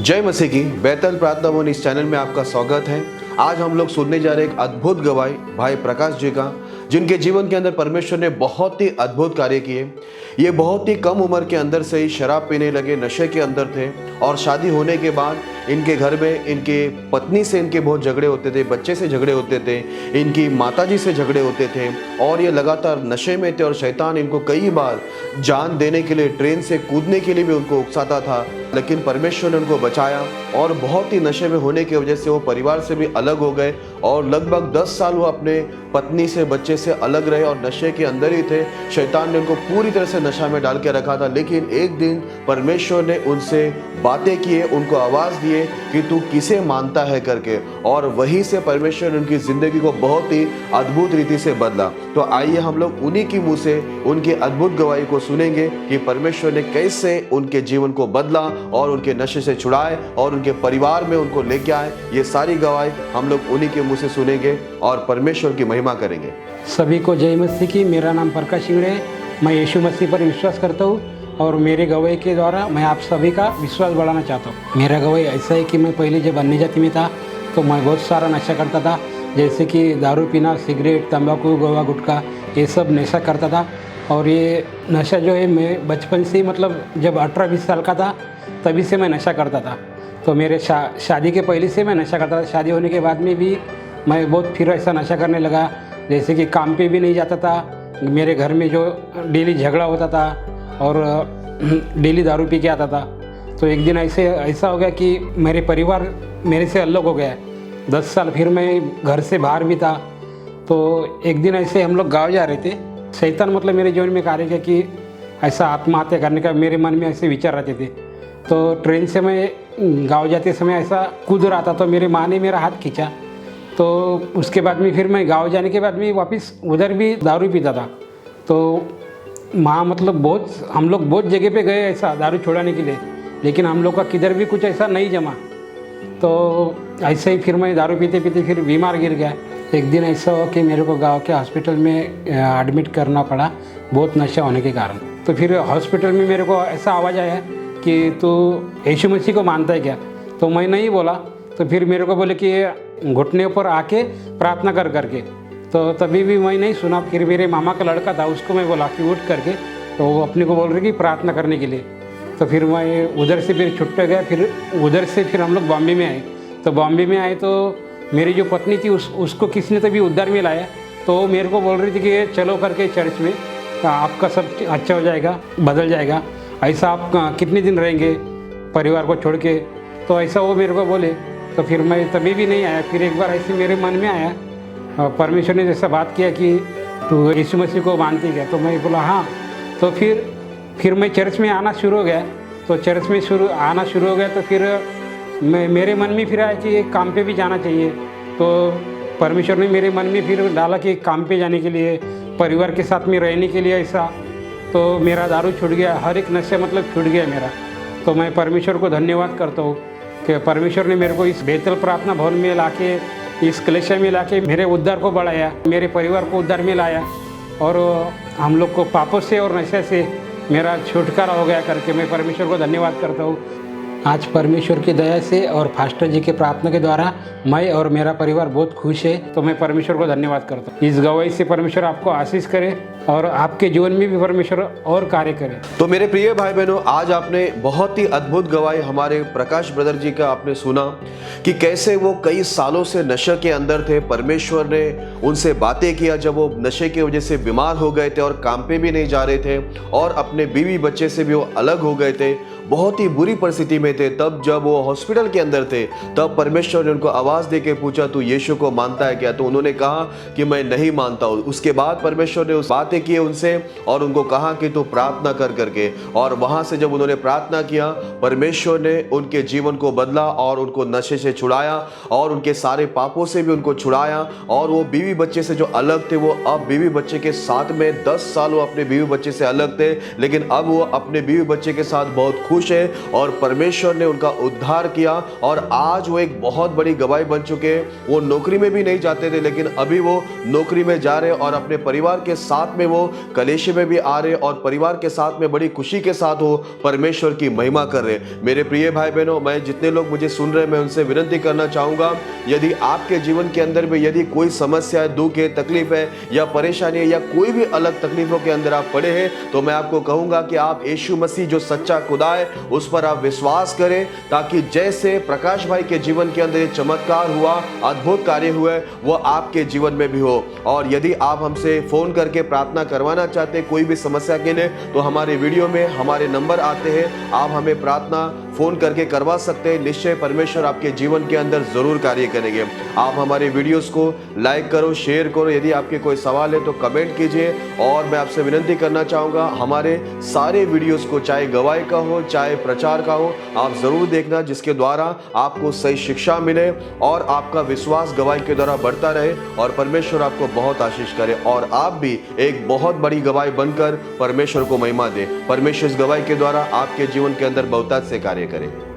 जय मसीह की बैतल प्रार्थना भवन इस चैनल में आपका स्वागत है। आज हम लोग सुनने जा रहे हैं एक अद्भुत गवाही भाई प्रकाश जी का, जिनके जीवन के अंदर परमेश्वर ने बहुत ही अद्भुत कार्य किए। ये बहुत ही कम उम्र के अंदर से ही शराब पीने लगे, नशे के अंदर थे और शादी होने के बाद इनके घर में इनके पत्नी से इनके बहुत झगड़े होते थे, बच्चे से झगड़े होते थे, इनकी माताजी से झगड़े होते थे और ये लगातार नशे में थे और शैतान इनको कई बार जान देने के लिए, ट्रेन से कूदने के लिए भी उनको उकसाता था। लेकिन परमेश्वर ने उनको बचाया और बहुत ही नशे में होने की वजह से वो परिवार से भी अलग हो गए और लगभग 10 साल वो अपने पत्नी से, बच्चे से अलग रहे और नशे के अंदर ही थे। शैतान ने उनको पूरी तरह से नशा में डाल के रखा था। लेकिन एक दिन परमेश्वर ने उनसे बातें किए, उनको आवाज़ दिए कि तू किसे मानता है करके, और वहीं से परमेश्वर ने उनकी ज़िंदगी को बहुत ही अद्भुत रीति से बदला। तो आइए हम लोग उन्हीं की मुँह से उनकी अद्भुत गवाही को सुनेंगे कि परमेश्वर ने कैसे उनके जीवन को बदला और उनके नशे से छुड़ाए और उनके परिवार में उनको लेके आए। ये सारी गवाही हम लोग उन्हीं के मुँह से सुनेंगे और परमेश्वर की महिमा करेंगे। सभी को जय मसीह की। मेरा नाम प्रकाश सिंगड़े है। मैं यीशु मसीह पर विश्वास करता हूँ और मेरे गवाही के द्वारा मैं आप सभी का विश्वास बढ़ाना चाहता हूँ। मेरा गवाही ऐसा है कि मैं पहले जब अन्य जाति में था तो मैं बहुत सारा नशा करता था, जैसे कि दारू पीना, सिगरेट, तंबाकू, गोवा, गुटखा, ये सब नशा करता था। और ये नशा जो है मैं बचपन से ही, मतलब जब 18-20 साल का था तभी से मैं नशा करता था। तो मेरे शादी के पहले से मैं नशा करता था। शादी होने के बाद में भी मैं बहुत फिर ऐसा नशा करने लगा, जैसे कि काम पे भी नहीं जाता था। मेरे घर में जो डेली झगड़ा होता था और डेली दारू पी के आता था। तो एक दिन ऐसा हो गया कि मेरे परिवार मेरे से अलग हो गया। 10 साल फिर मैं घर से बाहर भी था। तो एक दिन ऐसे हम लोग गाँव जा रहे थे। शैतान मतलब मेरे जीवन में कार्य किया कि ऐसा आत्महत्या करने का मेरे मन में ऐसे विचार रहते थे। तो ट्रेन से मैं गाँव जाते समय ऐसा कूद रहा था तो मेरे माँ ने मेरा हाथ खींचा। तो उसके बाद में फिर मैं गाँव जाने के बाद में वापस उधर भी दारू पीता था। तो माँ मतलब हम लोग बहुत जगह पे गए ऐसा दारू छुड़ाने के लिए, लेकिन हम लोग का किधर भी कुछ ऐसा नहीं जमा। तो ऐसे ही फिर मैं दारू पीते पीते फिर बीमार गिर गया। एक दिन ऐसा हो कि मेरे को गांव के हॉस्पिटल में एडमिट करना पड़ा, बहुत नशा होने के कारण। तो फिर हॉस्पिटल में मेरे को ऐसा आवाज़ आया कि तू यीशु मसीह को मानता है क्या? तो मैं नहीं बोला। तो फिर मेरे को बोले कि घुटने पर आके प्रार्थना कर करके। तो तभी भी मैं नहीं सुना। फिर मेरे मामा का लड़का था, उसको मैं बोला कि उठ करके। तो वो अपने को बोल रहे कि प्रार्थना करने के लिए। तो फिर मैं उधर से फिर छुट्ट गया। फिर उधर से फिर हम लोग बॉम्बे में आए। तो बॉम्बे में आए तो मेरी जो पत्नी थी उसको किसने तभी उद्धार में लाया। तो वो मेरे को बोल रही थी कि चलो करके चर्च में, आपका सब अच्छा हो जाएगा, बदल जाएगा। ऐसा आप कितने दिन रहेंगे परिवार को छोड़ के? तो ऐसा वो मेरे को बोले। तो फिर मैं तभी भी नहीं आया। फिर एक बार ऐसे मेरे मन में आया, परमेश्वर ने जैसा बात किया कि तू यीशु मसीह को मानती क्या? तो मैं बोला हाँ। तो फिर मैं चर्च में आना शुरू हो गया। तो चर्च में आना शुरू हो गया तो फिर मेरे मन में फिर आया कि काम पे भी जाना चाहिए। तो परमेश्वर ने मेरे मन में फिर डाला कि काम पे जाने के लिए, परिवार के साथ में रहने के लिए ऐसा। तो मेरा दारू छूट गया, हर एक नशा मतलब छूट गया मेरा। तो मैं परमेश्वर को धन्यवाद करता हूँ कि परमेश्वर ने मेरे को इस बैतल प्रार्थना भवन में लाके, इस कलेशा में लाके मेरे उद्धार को बढ़ाया, मेरे परिवार को उद्धार में लाया और हम लोग को पापों से और नशे से मेरा छुटकारा हो गया करके मैं परमेश्वर को धन्यवाद करता हूँ। आज परमेश्वर की दया से और फास्टर जी के प्रार्थना के द्वारा मैं और मेरा परिवार बहुत खुश है। तो मैं परमेश्वर को धन्यवाद करता हूँ। इस गवाही से परमेश्वर आपको आशीष करे और आपके जीवन में भी परमेश्वर और कार्य करे। तो मेरे प्रिय भाई बहनों, आज आपने बहुत ही अद्भुत गवाही हमारे प्रकाश ब्रदर जी का आपने सुना कि कैसे वो कई सालों से नशे के अंदर थे। परमेश्वर ने उनसे बातें किया जब वो नशे की वजह से बीमार हो गए थे और काम पे भी नहीं जा रहे थे और अपने बीवी बच्चे से भी वो अलग हो गए थे, बहुत ही बुरी परिस्थिति में थे। तब जब वो हॉस्पिटल के अंदर थे तब परमेश्वर ने उनको आवाज़ दे के पूछा, तू यीशु को मानता है क्या? तो उन्होंने कहा कि मैं नहीं मानता हूँ। उसके बाद परमेश्वर ने उस बातें किए उनसे और उनको कहा कि तू प्रार्थना कर करके। और वहाँ से जब उन्होंने प्रार्थना किया, परमेश्वर ने उनके जीवन को बदला और उनको नशे से छुड़ाया और उनके सारे पापों से भी उनको छुड़ाया। और वो बीवी बच्चे से जो अलग थे वो अब बीवी बच्चे के साथ में, 10 साल वो अपने बीवी बच्चे से अलग थे, लेकिन अब वो अपने बीवी बच्चे के साथ बहुत खुश खुश है और परमेश्वर ने उनका उद्धार किया और आज वो एक बहुत बड़ी गवाही बन चुके हैं। वो नौकरी में भी नहीं जाते थे, लेकिन अभी वो नौकरी में जा रहे और अपने परिवार के साथ में वो कलीसिया में भी आ रहे और परिवार के साथ में बड़ी खुशी के साथ वो परमेश्वर की महिमा कर रहे। मेरे प्रिय भाई बहनों, मैं जितने लोग मुझे सुन रहे हैं, मैं उनसे विनती करना चाहूंगा, यदि आपके जीवन के अंदर में यदि कोई समस्या है, दुख है, तकलीफ है या परेशानी है या कोई भी अलग तकलीफों के अंदर आप पड़े हैं, तो मैं आपको कहूंगा कि आप यीशु मसीह जो सच्चा खुदा है उस पर आप विश्वास करें, ताकि जैसे प्रकाश भाई के जीवन के अंदर ये चमत्कार हुआ, अद्भुत कार्य हुए, वो आपके जीवन में भी हो। और यदि आप हमसे फोन करके प्रार्थना करवाना चाहते हैं कोई भी समस्या के लिए, तो हमारे वीडियो में हमारे नंबर आते हैं, आप हमें प्रार्थना फोन करके करवा सकते हैं। निश्चय परमेश्वर आपके जीवन के अंदर जरूर कार्य करेंगे। आप हमारे वीडियोस को लाइक करो, शेयर करो, यदि आपके कोई सवाल है तो कमेंट कीजिए। और मैं आपसे विनती करना चाहूँगा, हमारे सारे वीडियोस को चाहे गवाही का हो चाहे प्रचार का हो, आप ज़रूर देखना, जिसके द्वारा आपको सही शिक्षा मिले और आपका विश्वास गवाही के द्वारा बढ़ता रहे और परमेश्वर आपको बहुत आशीष करे और आप भी एक बहुत बड़ी गवाही बनकर परमेश्वर को महिमा दे। परमेश्वर इस गवाही के द्वारा आपके जीवन के अंदर बहुतायत से कार्य करे।